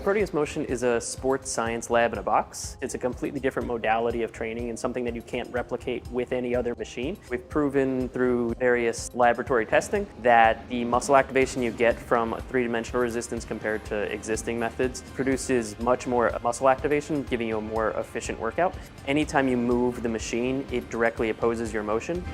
Proteus Motion is a sports science lab in a box. It's a completely different modality of training and something that you can't replicate with any other machine. We've proven through various laboratory testing that the muscle activation you get from three-dimensional resistance compared to existing methods produces much more muscle activation, giving you a more efficient workout. Anytime you move the machine, it directly opposes your motion.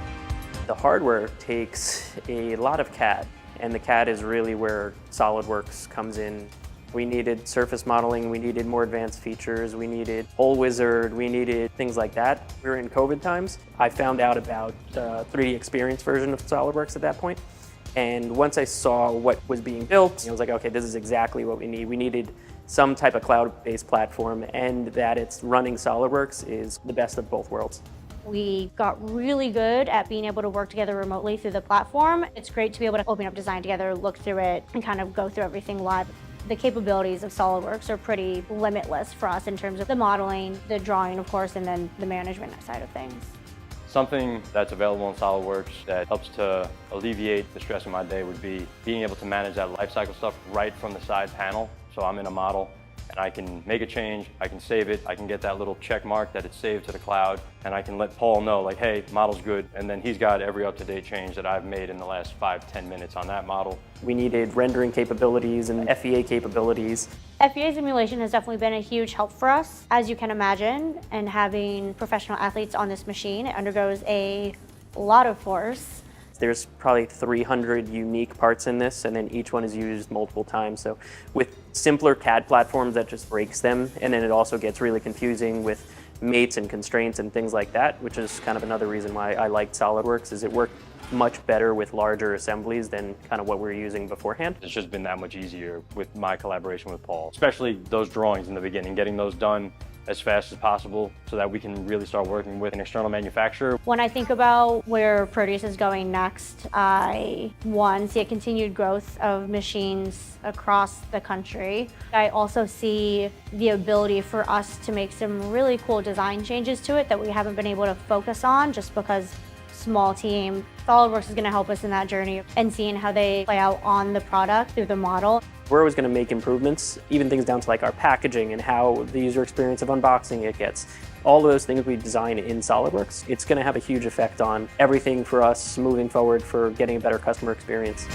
The hardware takes a lot of CAD, and the CAD is really where SOLIDWORKS comes in. We needed surface modeling, we needed more advanced features, we needed Hole Wizard, we needed things like that. We were in COVID times. I found out about the 3D Experience version of SOLIDWORKS at that point. And once I saw what was being built, I was like, okay, this is exactly what we need. We needed some type of cloud-based platform, and that it's running SOLIDWORKS is the best of both worlds. We got really good at being able to work together remotely through the platform. It's great to be able to open up design together, look through it, and kind of go through everything live. The capabilities of SOLIDWORKS are pretty limitless for us in terms of the modeling, the drawing, of course, and then the management side of things. Something that's available in SOLIDWORKS that helps to alleviate the stress in my day would be being able to manage that life cycle stuff right from the side panel. So I'm in a model and I can make a change, I can save it, I can get that little check mark that it's saved to the cloud, and I can let Paul know, like, hey, model's good, and then he's got every up-to-date change that I've made in the last 5-10 minutes on that model. We needed rendering capabilities and FEA capabilities. FEA simulation has definitely been a huge help for us. As you can imagine, and having professional athletes on this machine, it undergoes a lot of force. There's probably 300 unique parts in this, and then each one is used multiple times. So with simpler CAD platforms, that just breaks them, and then it also gets really confusing with mates and constraints and things like that, which is kind of another reason why I liked SOLIDWORKS, is it worked much better with larger assemblies than kind of what we were using beforehand. It's just been that much easier with my collaboration with Paul, especially those drawings in the beginning, getting those done as fast as possible so that we can really start working with an external manufacturer. When I think about where Proteus is going next, I, one, see a continued growth of machines across the country. I also see the ability for us to make some really cool design changes to it that we haven't been able to focus on just because small team. SOLIDWORKS is going to help us in that journey and seeing how they play out on the product through the model. We're always going to make improvements, even things down to like our packaging and how the user experience of unboxing it gets. All of those things we design in SOLIDWORKS, it's going to have a huge effect on everything for us moving forward for getting a better customer experience.